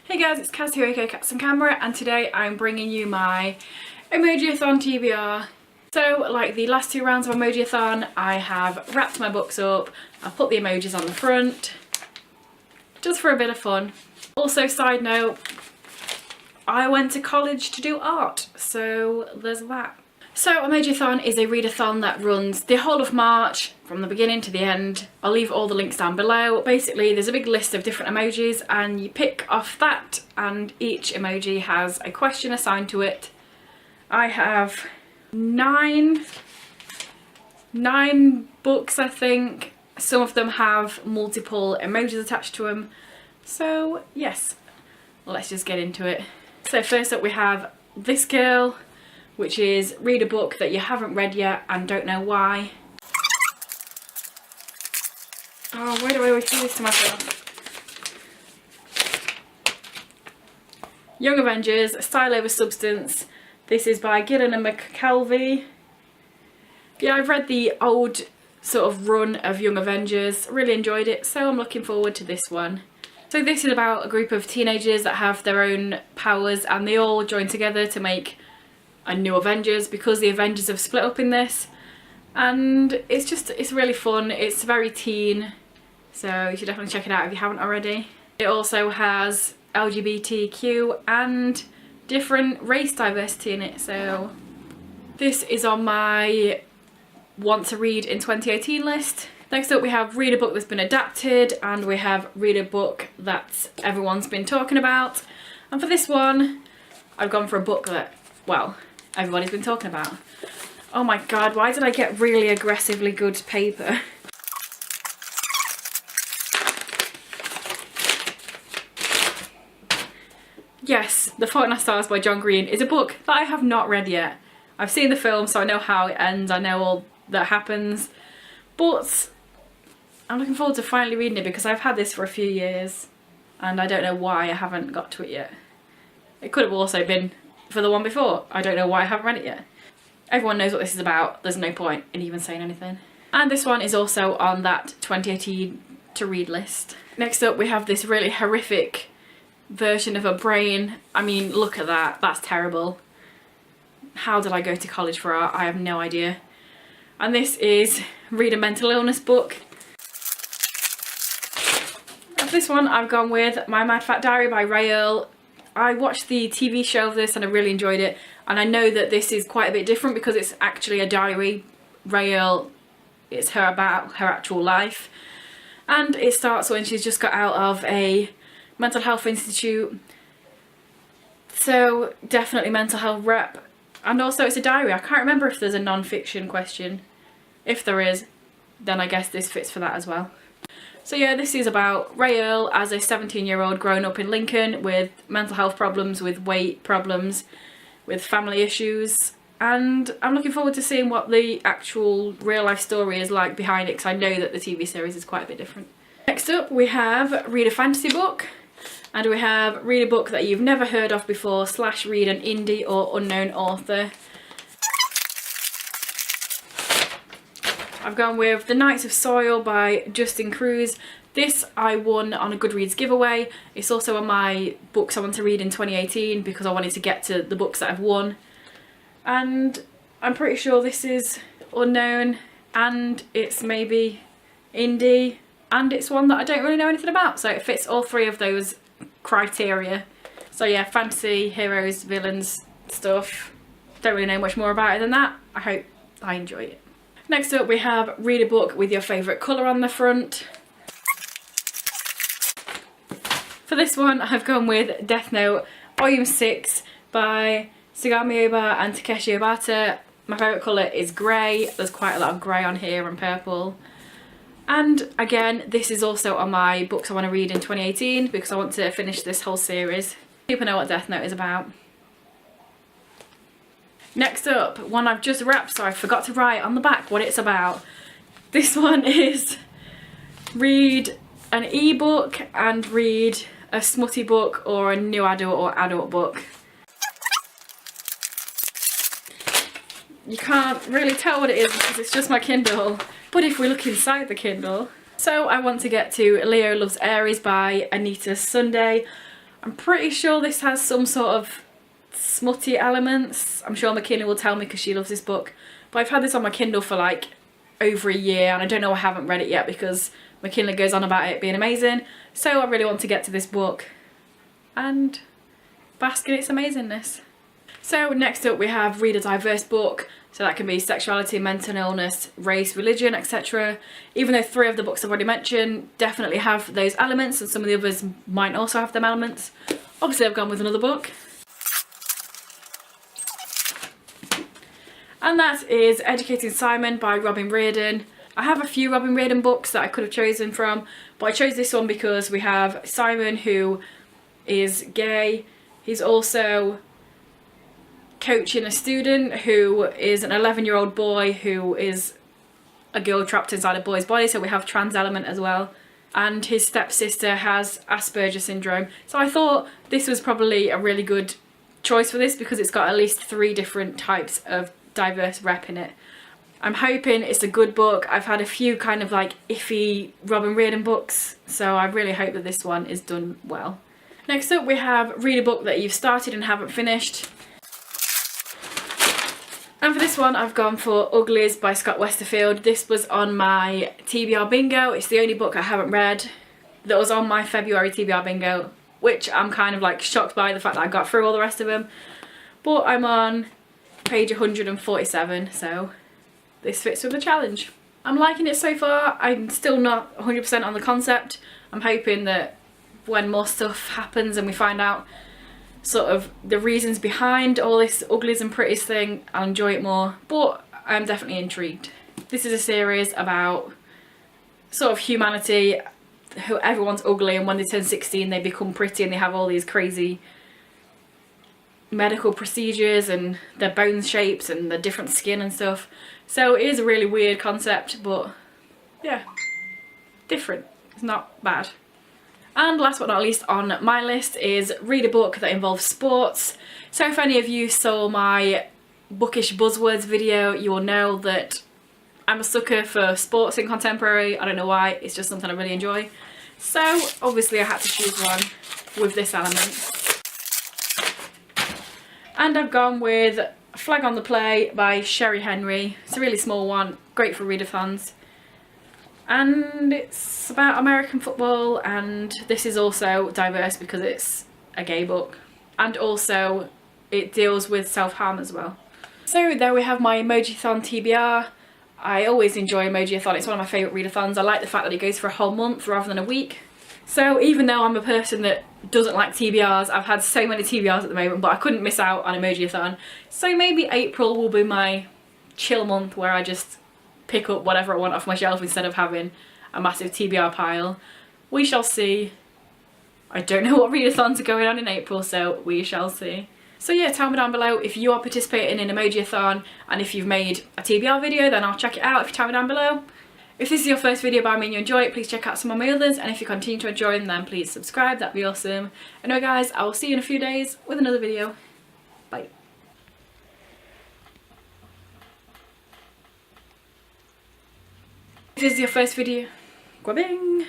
Hey guys, it's Kaz here, aka Cats and Camera, and today I'm bringing you my Emojiathon TBR. So, like the last two rounds of Emojiathon, I have wrapped my books up, I've put the emojis on the front, just for a bit of fun. Also, side note, I went to college to do art, so there's that. So Emojiathon is a readathon that runs the whole of March from the beginning to the end. I'll leave all the links down below. Basically there's a big list of different emojis and you pick off that, and each emoji has a question assigned to it. I have nine books, I think. Some of them have multiple emojis attached to them. So yes, let's just get into it. So first up we have this girl, which is read a book that you haven't read yet and don't know why. Oh, why do I always do this to myself? Young Avengers, Style Over Substance. This is by Gillen and McKelvey. Yeah, I've read the old sort of run of Young Avengers, really enjoyed it, so I'm looking forward to this one. So this is about a group of teenagers that have their own powers and they all join together to make a new Avengers because the Avengers have split up in this, and it's really fun. It's very teen, so you should definitely check it out if you haven't already. It also has LGBTQ and different race diversity in it, so this is on my want to read in 2018 list. Next up we have read a book that's been adapted, and we have read a book that everyone's been talking about, and for this one I've gone for a book that, well, everybody's been talking about. Oh my god, why did I get really aggressively good paper? Yes, The Fault in Our Stars by John Green is a book that I have not read yet. I've seen the film, so I know how it ends, I know all that happens, but I'm looking forward to finally reading it because I've had this for a few years and I don't know why I haven't got to it yet. It could have also been for the one before. I don't know why I haven't read it yet. Everyone knows what this is about. There's no point in even saying anything. And this one is also on that 2018 to read list. Next up we have this really horrific version of a brain. I mean, look at that. That's terrible. How did I go to college for art? I have no idea. And this is read a mental illness book. And this one I've gone with My Mad Fat Diary by Rael. I watched the TV show of this and I really enjoyed it, and I know that this is quite a bit different because it's actually a diary. Rael, it's her about her actual life, and it starts when she's just got out of a mental health institute, so definitely mental health rep, and also it's a diary. I can't remember if there's a non-fiction question. If there is, then I guess this fits for that as well. So yeah, this is about Rael as a 17-year-old growing up in Lincoln with mental health problems, with weight problems, with family issues, and I'm looking forward to seeing what the actual real life story is like behind it, because I know that the TV series is quite a bit different. Next up we have read a fantasy book, and we have read a book that you've never heard of before / read an indie or unknown author. I've gone with The Knights of Soil by Justin Cruz. This I won on a Goodreads giveaway. It's also on my books I want to read in 2018 because I wanted to get to the books that I've won. And I'm pretty sure this is unknown, and it's maybe indie, and it's one that I don't really know anything about. So it fits all three of those criteria. So yeah, fantasy, heroes, villains stuff. Don't really know much more about it than that. I hope I enjoy it. Next up we have read a book with your favourite colour on the front. For this one I've gone with Death Note Volume 6 by Sagami Oba and Takeshi Obata. My favourite colour is grey. There's quite a lot of grey on here and purple. And again, this is also on my books I want to read in 2018 because I want to finish this whole series. People know what Death Note is about. Next up, one I've just wrapped, so I forgot to write on the back what it's about. This one is read an ebook and read a smutty book or a new adult or adult book. You can't really tell what it is because it's just my Kindle, but if we look inside the Kindle. So I want to get to Leo Loves Aries by Anita Sunday. I'm pretty sure this has some sort of smutty elements. I'm sure McKinley will tell me because she loves this book. But I've had this on my Kindle for like over a year and I don't know, I haven't read it yet because McKinley goes on about it being amazing. So I really want to get to this book and bask in its amazingness. So next up we have read a diverse book. So that can be sexuality, mental illness, race, religion, etc. Even though 3 of the books I've already mentioned definitely have those elements and some of the others might also have them elements. Obviously I've gone with another book. And that is Educating Simon by Robin Reardon. I have a few Robin Reardon books that I could have chosen from, but I chose this one because we have Simon, who is gay. He's also coaching a student who is an 11-year-old boy who is a girl trapped inside a boy's body, so we have trans element as well. And his stepsister has Asperger's syndrome. So I thought this was probably a really good choice for this because it's got at least 3 different types of diverse rep in it. I'm hoping it's a good book. I've had a few kind of like iffy Robin Reardon books, so I really hope that this one is done well. Next up we have read a book that you've started and haven't finished. And for this one I've gone for Uglies by Scott Westerfield. This was on my TBR bingo. It's the only book I haven't read that was on my February TBR bingo, which I'm kind of like shocked by the fact that I got through all the rest of them. But I'm on page 147, so this fits with the challenge. I'm liking it so far. I'm still not 100% on the concept. I'm hoping that when more stuff happens and we find out sort of the reasons behind all this uglies and pretties thing, I'll enjoy it more, but I'm definitely intrigued. This is a series about sort of humanity, who everyone's ugly and when they turn 16 they become pretty and they have all these crazy medical procedures and their bone shapes and the different skin and stuff. So it is a really weird concept, but yeah, different. It's not bad. And last but not least on my list is read a book that involves sports. So if any of you saw my bookish buzzwords video, you will know that I'm a sucker for sports in contemporary. I don't know why, it's just something I really enjoy. So obviously I had to choose one with this element. And I've gone with Flag on the Play by Sherry Henry. It's a really small one, great for readathons. And it's about American football, and this is also diverse because it's a gay book. And also it deals with self-harm as well. So there we have my Emojiathon TBR. I always enjoy Emojiathon, it's one of my favourite readathons. I like the fact that it goes for a whole month rather than a week. So even though I'm a person that doesn't like TBRs, I've had so many TBRs at the moment, but I couldn't miss out on Emojiathon. So maybe April will be my chill month where I just pick up whatever I want off my shelf instead of having a massive TBR pile. We shall see. I don't know what readathons are going on in April, so we shall see. So yeah, tell me down below if you are participating in Emojiathon, and if you've made a TBR video, then I'll check it out if you tell me down below. If this is your first video by me and you enjoy it, please check out some of my others, and if you continue to enjoy them, then please subscribe, that'd be awesome. Anyway guys, I will see you in a few days with another video. Bye. If this is your first video, guabing!